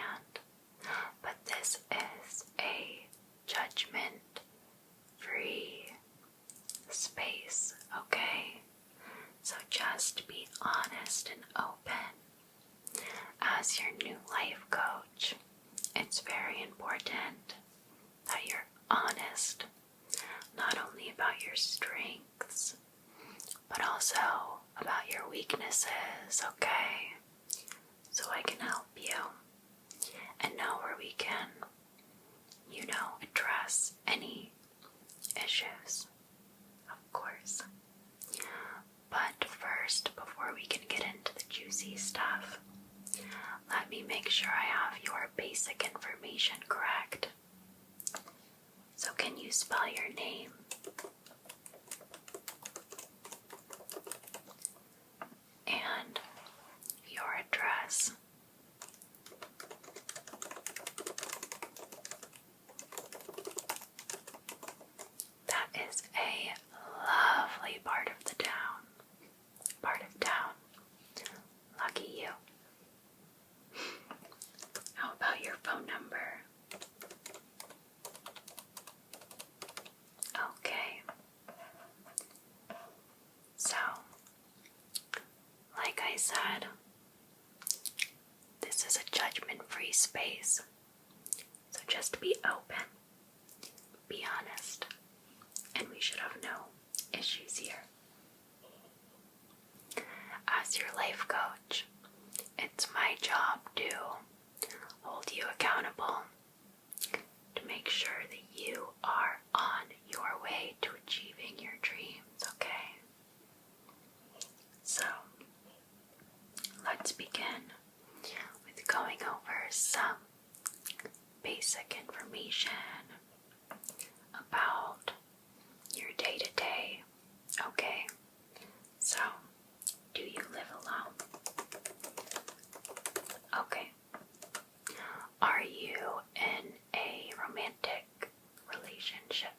understand. But this is a judgment-free space, okay? So just be honest and open. As your new life coach, it's very important that you're honest, not only about your strengths, but also about your weaknesses, okay? So I can help you and know where we can, address any issues, of course. But first, before we can get into the juicy stuff, let me make sure I have your basic information correct. So can you spell your name? And your address? That is a lovely part of the town. Lucky you. How about your phone number? Okay. So, like I said, this is a judgment-free space. So just be open, be honest, and we should have no issues here. As your life coach, it's my job to hold you accountable, to make sure that you are on your way to achieving your dreams, okay? So, let's begin with going over some basic information about your day-to-day, okay? So, do you live alone? Okay. Are you in a romantic relationship?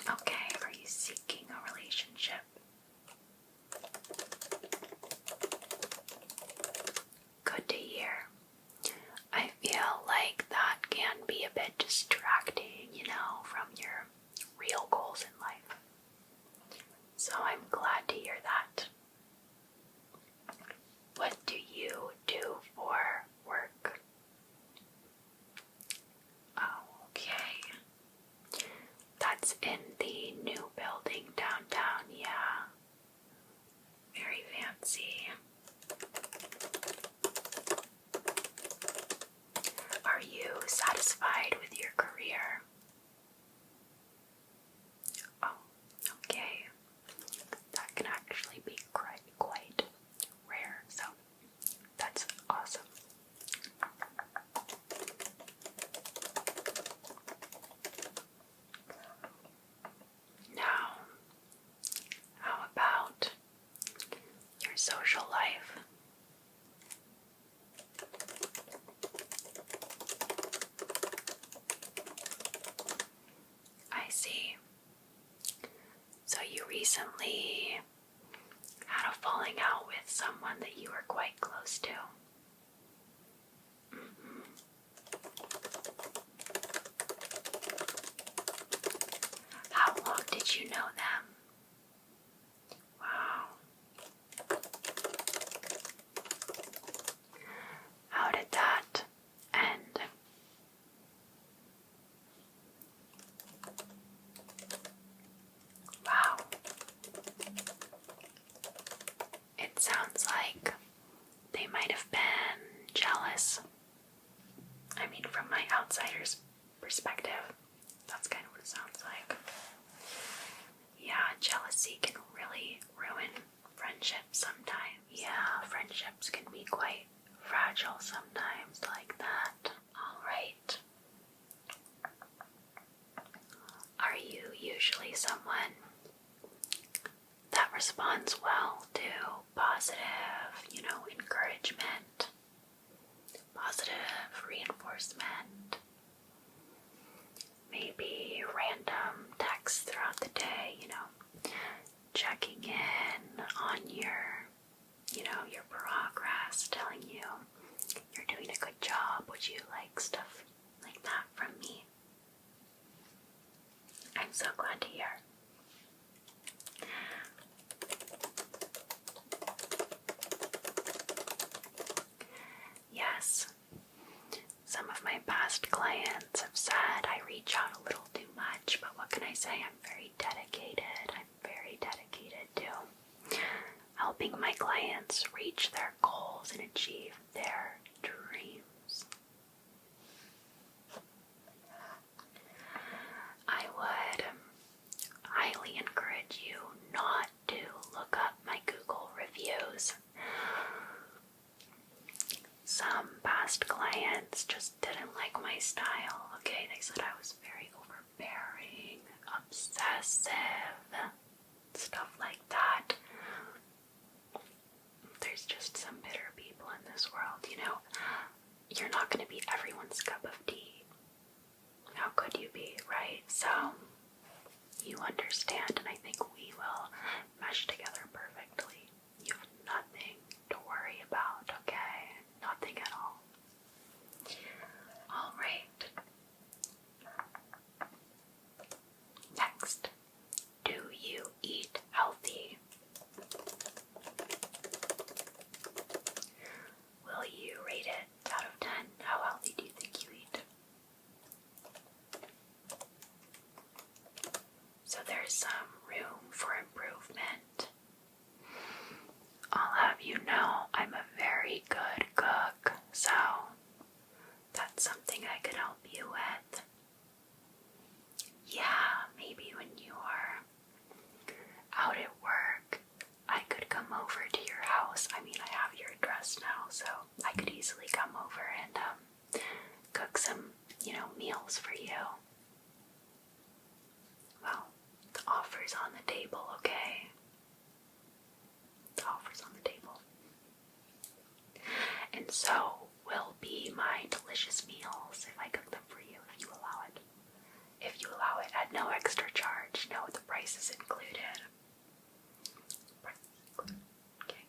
Okay, are you seeking a relationship? Good to hear. I feel like that can be a bit distracting, from your real goals in life. So I'm glad to hear that. What do you do for work? Oh, okay. That's in the new building downtown, yeah. Very fancy. Are you satisfied with your career? Oh, okay. That can actually be quite rare, so that's awesome. Now, how about your social life? I see. So you recently had a falling out with someone that you were quite close to. How long did you know them? Wow. How did that end? Wow. It sounds like they might have been jealous. I mean, from my outsider's perspective, that's kind of what it sounds like. Yeah, jealousy can really ruin friendships sometimes. Yeah, friendships can be quite fragile sometimes like that. Alright. Are you usually someone that responds well to positive, encouragement, positive reinforcement, maybe random texts throughout the day, checking in on your else telling you you're doing a good job? Would you like stuff like that from me? I'm so glad to hear. Yes, some of my past clients have said I reach out a little too much, but what can I say? I'm very dedicated. I'm very dedicated to helping my clients reach their goals and achieve their dreams. I would highly encourage you not to look up my Google reviews. Some past clients just didn't like my style, okay? They said I was very overbearing, obsessive, stuff like that. There's just some bitter people in this world, you know? You're not going to be everyone's cup of tea. How could you be, right? So, you understand, and I think we will mesh together perfectly. You have nothing to worry about, okay? Nothing at all. Alright. Next, do you eat healthy? Will you rate it out of 10? How healthy do you think you eat? So there's some room for improvement. I'll have you know I'm a very good cook, so that's something I could help you with. Yeah, maybe when you are out at work, I could come over to your house. I mean, I have your address now, so I could easily come over and cook some, meals for you. Well, the offer's on the table, okay? The offer's on the table. And so will be my delicious meals if I cook them for you, if you allow it. If you allow it at no extra charge, no, the price is included. Okay,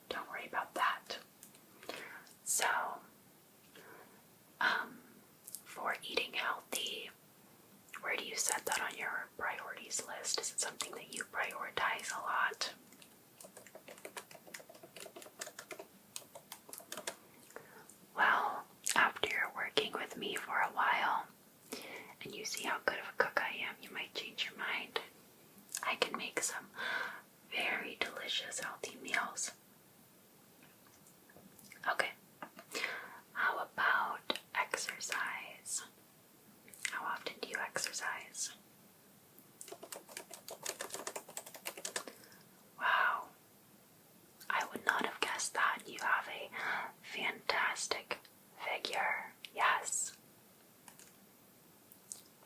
don't worry about that. So, for eating healthy, where do you set that on your priorities list? Is it something that you prioritize a lot? Well, after you're working with me for a while, and you see how good of a cook I am, you might change your mind. I can make some very delicious healthy meals. Okay. How about exercise? How often do you exercise? Wow. I would not have guessed that. You have a fantastic figure. Yes.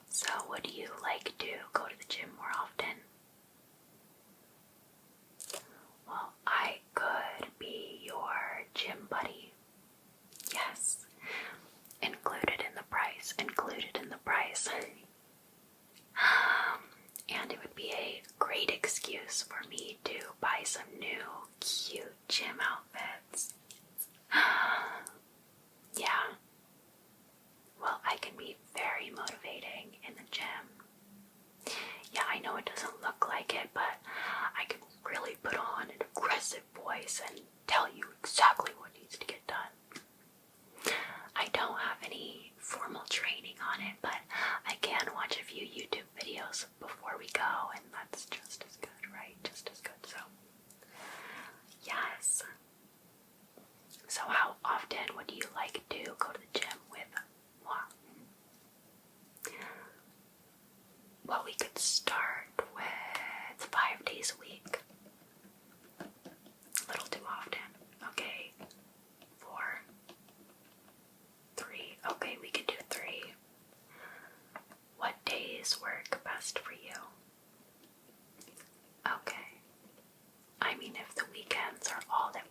So would you like to go to the gym more often? Well, I could be your gym buddy. Yes. Included in the price. Included in the price. And it would be a great excuse for me to buy some new cute gym outfits. Yeah. Well, I can be very motivating in the gym. Yeah, I know it doesn't look like it, but I can really put on an aggressive voice and tell you exactly what needs to get done. I don't have any formal training on it, but I can watch a few YouTube videos before we go, and that's just as good, right? Just as good. So, yes. So how often would you like to go to the gym with moi? Well, we could start with 5 days a week. A little too often. Okay. 4. 3. Okay, we could do 3. What days work best for you? Okay. I mean, if the weekends are all that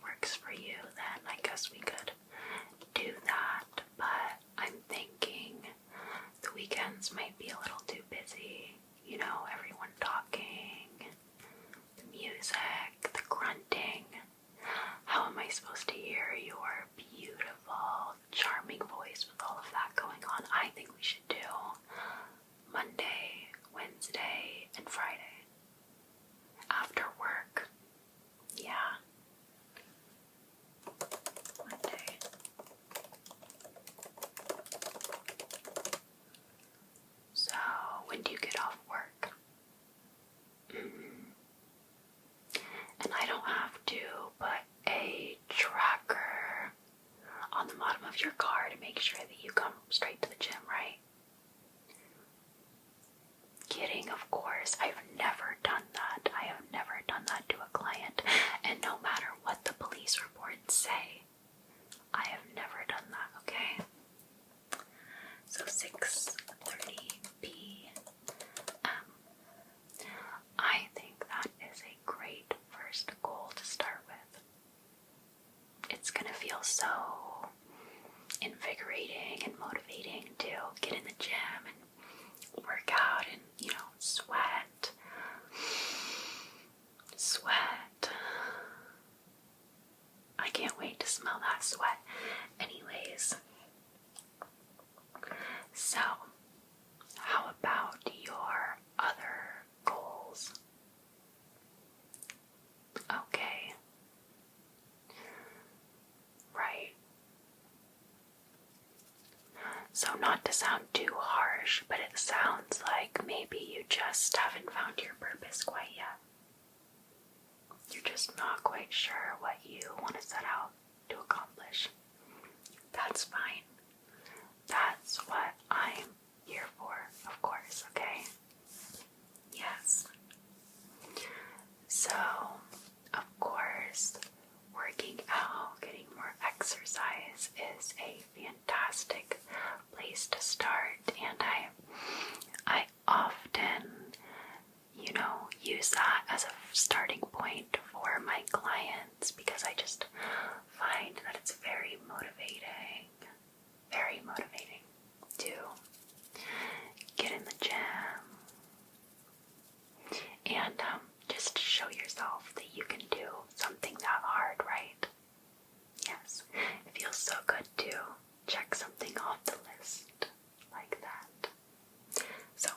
sure that you come straight to the gym, right? Kidding, of course. I've never done that. I have never done that to a client. And no matter what the police reports say, I have never done that, okay? So 6:30 p.m. I think that is a great first goal to start with. It's gonna feel so invigorating and motivating to get in the gym and work out and, sweat. I can't wait to smell that sweat. Anyways, so how about your other goals? Okay. Right. So not to sound too harsh, but it sounds like maybe you just haven't found your purpose quite yet. You're just not quite sure what you want to set out to accomplish. That's fine. That's what I'm here for, of course, okay? Yes. So, of course, working out, getting more exercise is a fantastic place to start, and I often, use that as a starting point for my clients because I just find that it's very motivating to get in the gym and just show yourself that you can do something that hard, right? Yes, it feels so good to check something off the list like that. So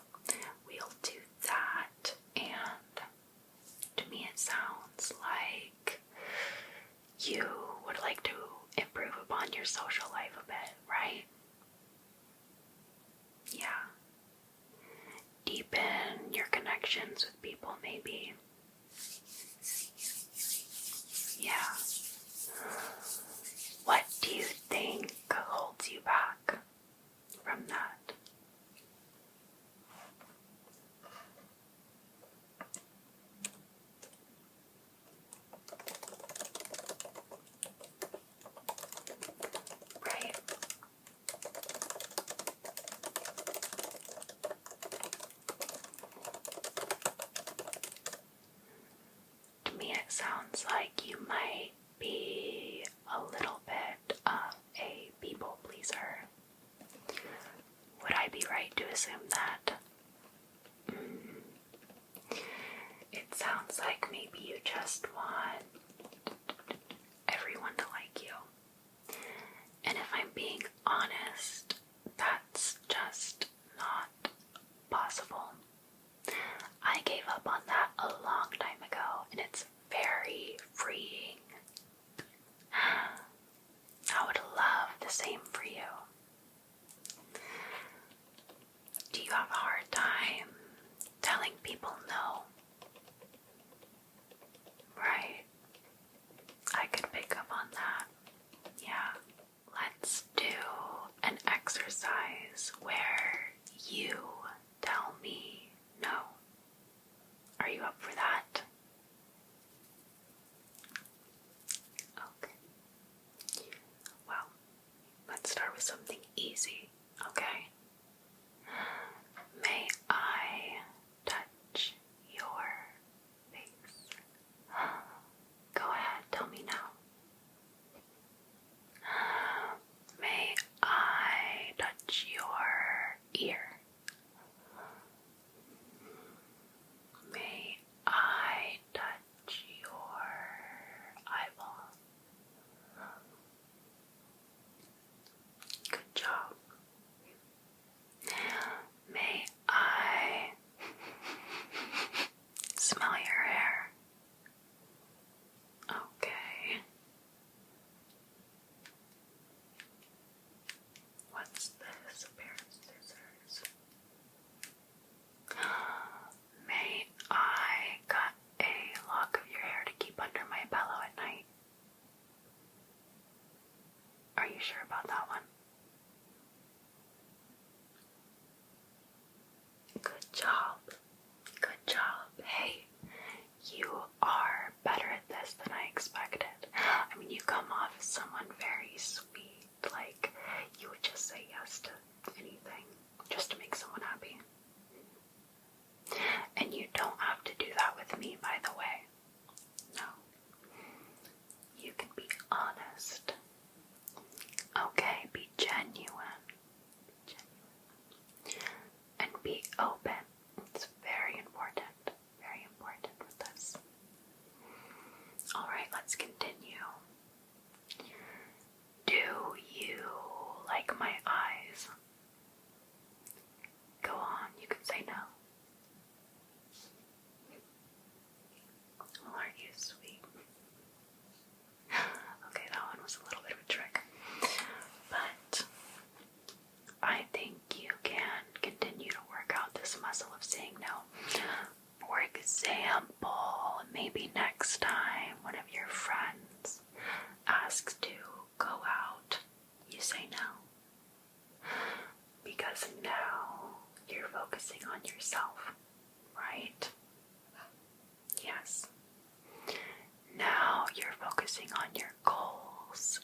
we'll do that, and to me it sounds like you would like to improve upon your social life a bit, right? Yeah. Deepen your connections with people, maybe. Yeah. What do you think holds you back from that? Right. To me, it sounds like you might be a little bit of a people pleaser. Would I be right to assume that? It sounds like maybe you just want everyone to like you. And if I'm being honest, that's just not possible. I gave up on that a long time ago, and it's very freeing. I would love the same for you. Do you have a hard time telling people no? Right. I could pick up on that. Yeah. Let's do an exercise where you tell me no. Are you up for that? Okay. Well, let's start with something easy, okay? May I touch your face? Go ahead, tell me now. May I touch your ear? May I touch your eyeball? Good job. May I smell your hair? Okay. What's this? A pair of scissors. May I cut a lock of your hair to keep under my pillow at night? Are you sure about that one? goals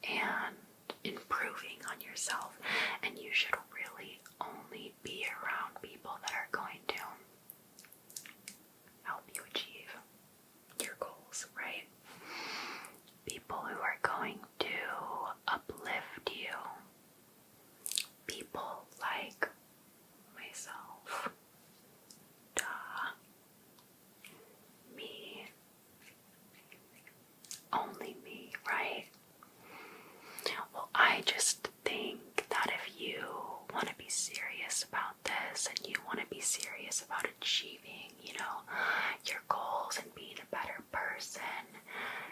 and improving on yourself, and you should really only be around people that are going to help you achieve your goals, right? People who are going to uplift you. People like myself. Duh. Me. Only me, right? Well, I just think that if you want to be serious about this and you want to be serious about achieving, your goals and being a better person,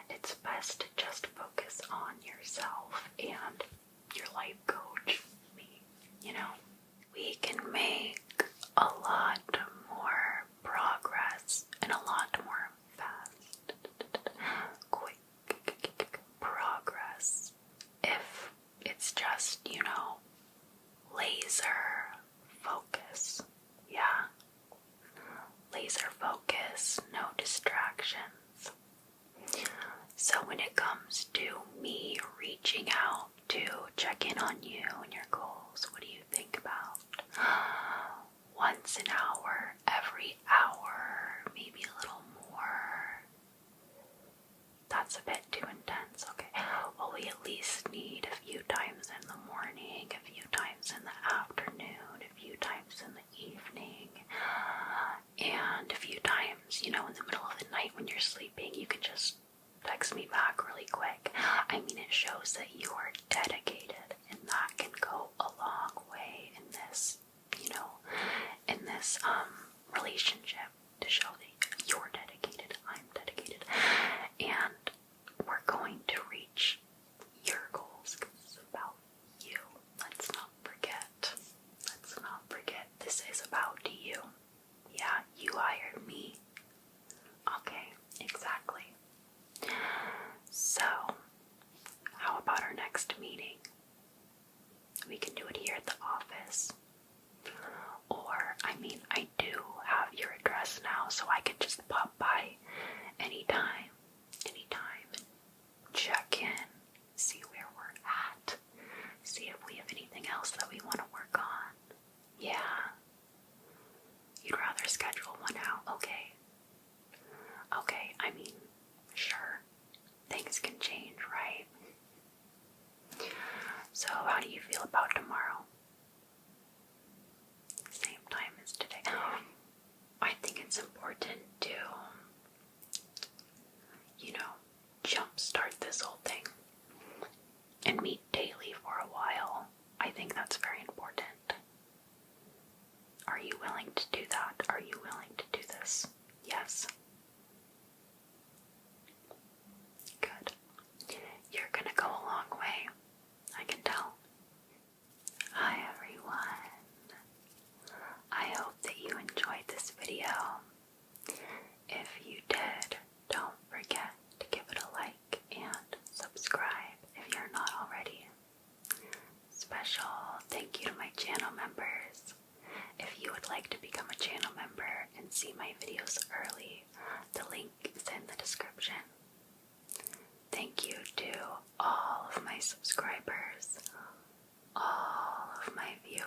it's best to just focus on yourself and your life coach, me, We can make a lot more progress and a lot more fast, quick progress if it's just, laser focus. Yeah. Laser focus, no distractions. So when it comes to me reaching out to check in on you and your goals, what do you think about? Once an hour, every hour, maybe a little more. That's a bit too intense, okay. Well, we at least need a few times in the morning, a few times in the afternoon, a few times in the evening, and a few times, in the middle of the night when you're sleeping. You can just text me back really quick. I mean, it shows that you are dedicated, and that can go a long way in this, relationship, to show that you're dedicated, I'm dedicated, and we're going to reach your goals because it's about you. Let's not forget. This is about you. Yeah, you hired me. Okay, exactly. So, how about our next meeting? We can do it here at the office. Or, I do have your address now, so I could just pop by anytime, and check in, see where we're at, see if we have anything else that we want to work on. Yeah. You'd rather schedule one out? Okay, sure. Things can change, right? So, how do you feel about tomorrow? Same time as today. I think it's important to, jumpstart this whole thing and meet daily for a while. I think that's very important. Are you willing to do that? Are you willing to do this? Yes. Good. You're gonna go a long way. I can tell. Hi everyone. I hope that you enjoyed this video. If you did, don't forget to give it a like and subscribe if you're not already. Special thank you to my channel members. If you would like to become a channel member and see my videos early, the link is in the description. Thank you to all of my subscribers, all of my viewers.